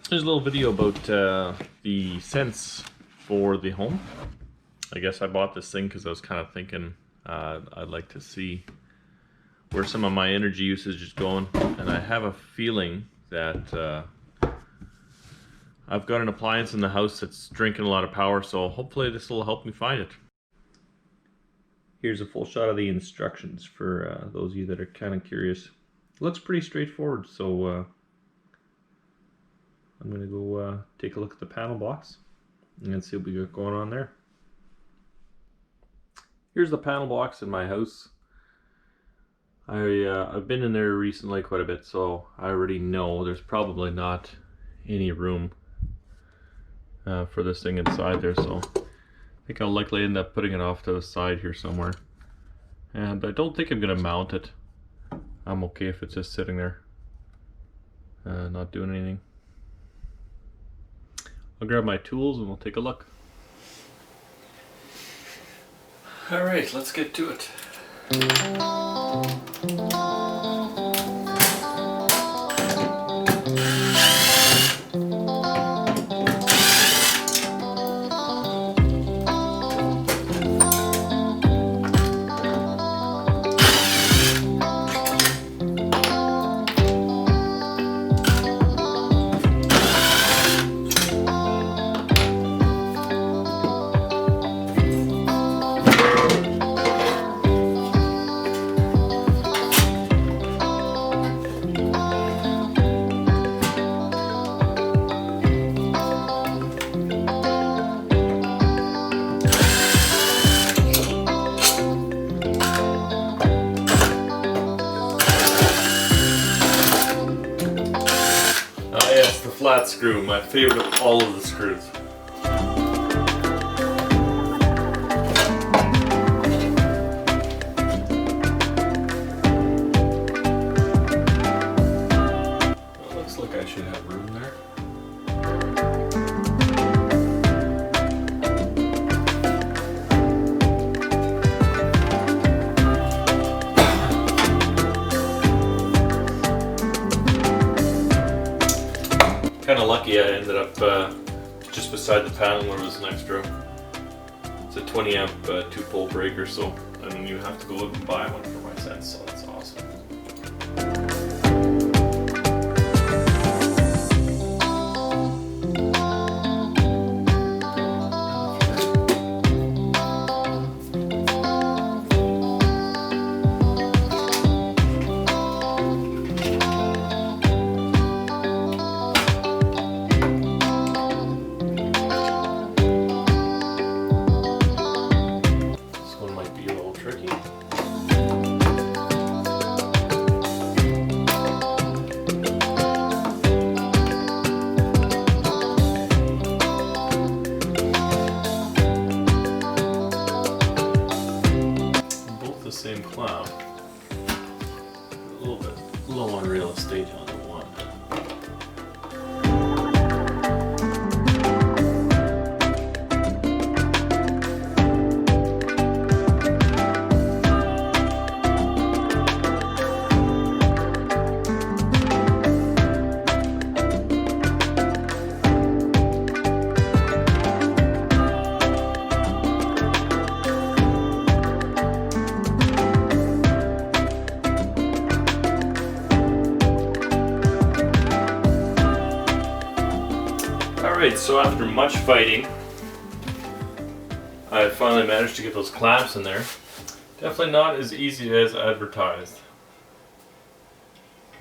There's a little video about the scents for the home. I guess I bought this thing because I was kind of thinking I'd like to see where some of my energy usage is going, and I have a feeling that I've got an appliance in the house that's drinking a lot of power, so hopefully this will help me find it. Here's a full shot of the instructions for those of you that are kind of curious. It looks pretty straightforward, so I'm going to go take a look at the panel box and see what we got going on there. Here's the panel box in my house. I've been in there recently quite a bit, so I already know there's probably not any room for this thing inside there, so I think I'll likely end up putting it off to the side here somewhere. And I don't think I'm going to mount it. I'm okay if it's just sitting there, not doing anything. I'll grab my tools and we'll take a look. Alright, let's get to it. Flat screw, my favorite of all of the screws. Well, looks like I should have room there. Kind of lucky I ended up just beside the panel where there was an extra. It's a 20 amp 2-pole breaker, so I didn't even have to go out and buy one for my sense, so that's awesome. Same cloud. A little bit low on real estate on the one. Alright, so after much fighting, I finally managed to get those clamps in there. Definitely not as easy as advertised.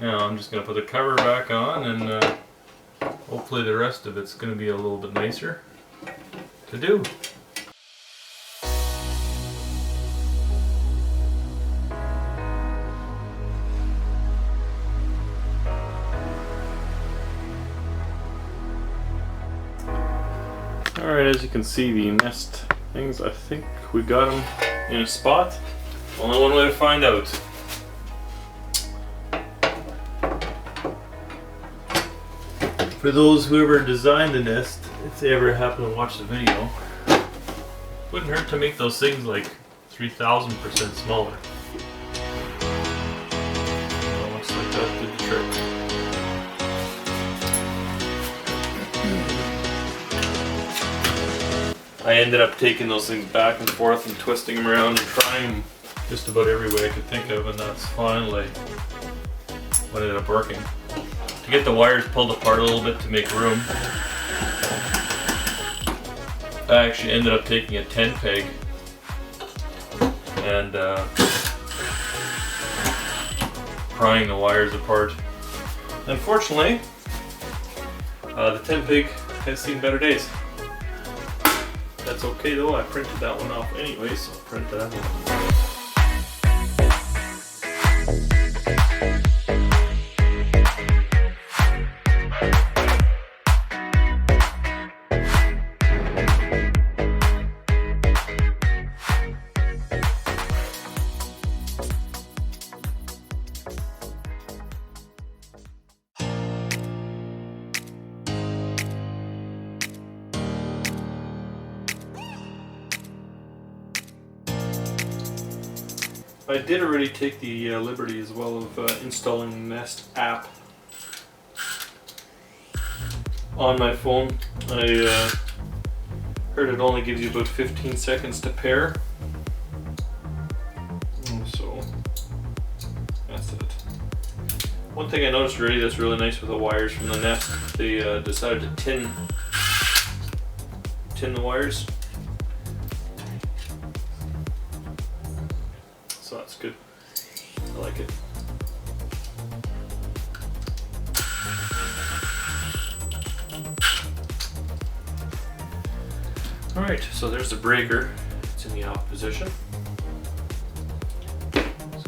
Now I'm just going to put the cover back on, and hopefully the rest of it's going to be a little bit nicer to do. Alright, as you can see, the nest things, I think we got them in a spot. Only one way to find out. For those who ever designed the nest, if they ever happen to watch the video, wouldn't hurt to make those things like 3,000% smaller. Well, looks like that did the trick. I ended up taking those things back and forth and twisting them around and trying them just about every way I could think of, and that's finally what ended up working. To get the wires pulled apart a little bit to make room, I actually ended up taking a 10 peg and prying the wires apart. Unfortunately, the 10 peg has seen better days. That's okay though, I printed that one off anyway, so I'll print that one. I did already take the liberty as well of installing the Nest app on my phone. I heard it only gives you about 15 seconds to pair. So that's it. One thing I noticed already that's really nice with the wires from the Nest, they decided to tin the wires. So that's good. I like it. Alright, so there's the breaker. It's in the off position. So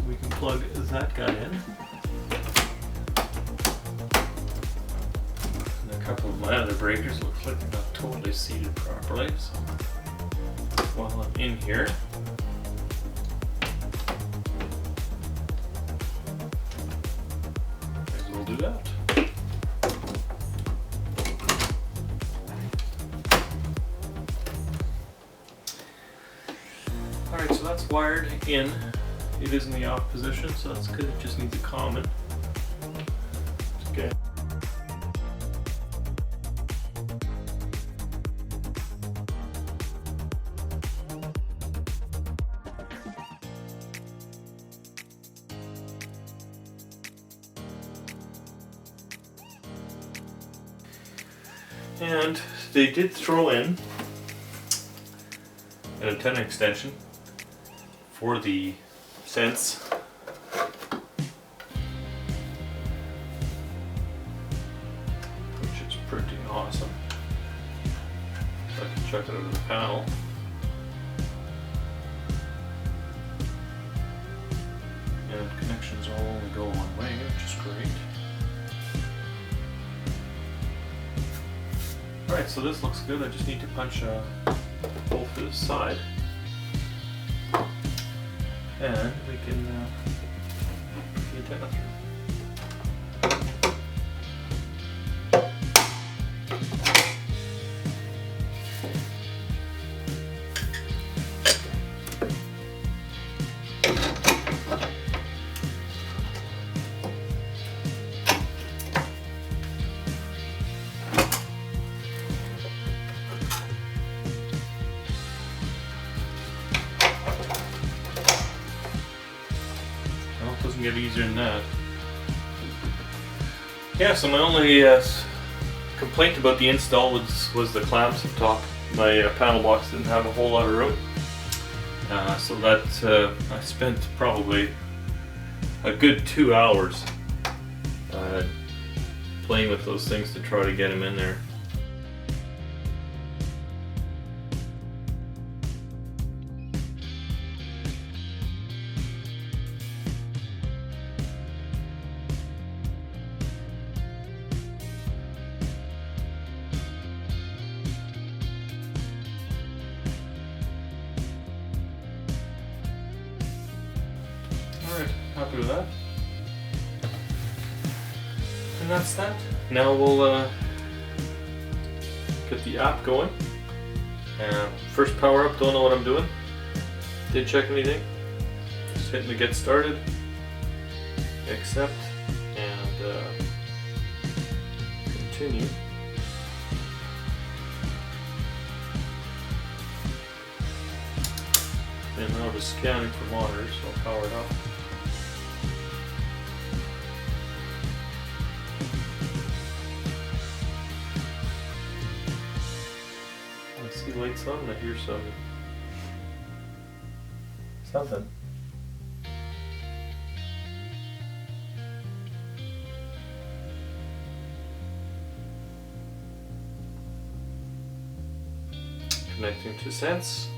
we can plug that guy in. And a couple of my other breakers look like they're not totally seated properly. So while I'm in here, do that. Alright, so that's wired in. It is in the off position, so that's good. It just needs a common. Okay. And they did throw in an antenna extension for the Sense. Which is pretty awesome. So I can check it out of the panel. And connections all only go one way, which is great. Alright, so this looks good. I just need to punch a hole through the side. And we can put the antenna through. Doesn't get easier than that. Yeah, so my only complaint about the install was the clamps up top. My panel box didn't have a whole lot of room. So that I spent probably a good 2 hours playing with those things to try to get them in there. Alright, happy with that. And that's that. Now we'll get the app going. First power up, don't know what I'm doing. Didn't check anything. Just hitting the get started. Accept. And continue. And now just scanning for monitors, so I'll power it up. I see lights on and I hear something. Connecting to Sense.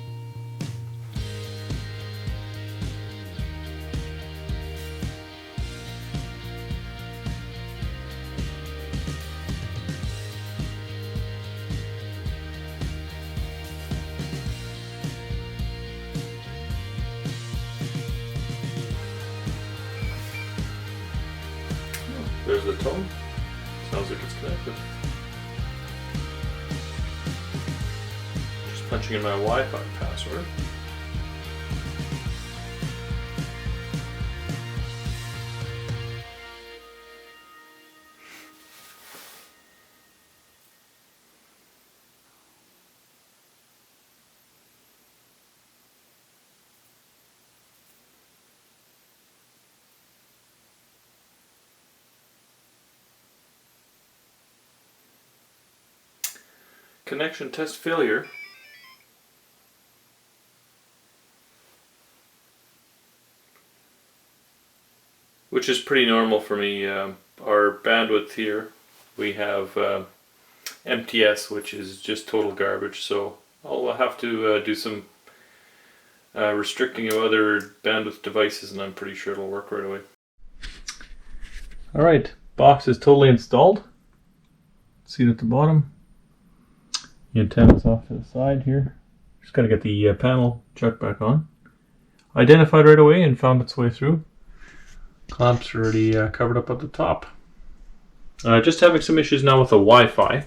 There's the tone. Sounds like it's connected. Just punching in my Wi-Fi password. Connection test failure. Which is pretty normal for me. Our bandwidth here, we have MTS, which is just total garbage, so I'll have to do some restricting of other bandwidth devices, and I'm pretty sure it'll work right away. Alright, box is totally installed. See it at the bottom. The antenna's off to the side here. Just got to get the panel chucked back on. Identified right away and found its way through. Clamps already covered up at the top. Just having some issues now with the Wi-Fi,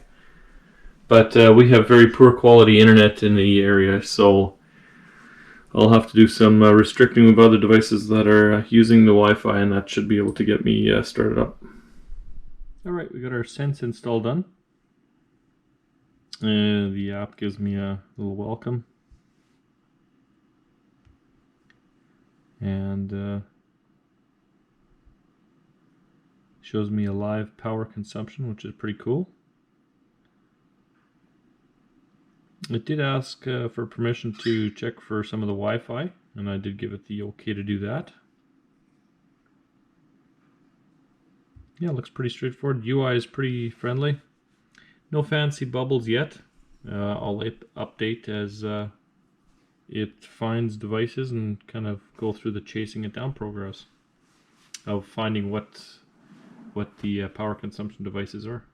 but we have very poor quality internet in the area, so I'll have to do some restricting of other devices that are using the Wi-Fi, and that should be able to get me started up. Alright, we got our Sense install done. The app gives me a little welcome. And shows me a live power consumption, which is pretty cool. It did ask for permission to check for some of the Wi-Fi, and I did give it the okay to do that. Yeah, it looks pretty straightforward. UI is pretty friendly. No fancy bubbles yet. I'll update as it finds devices and kind of go through the chasing it down progress of finding what the power consumption devices are.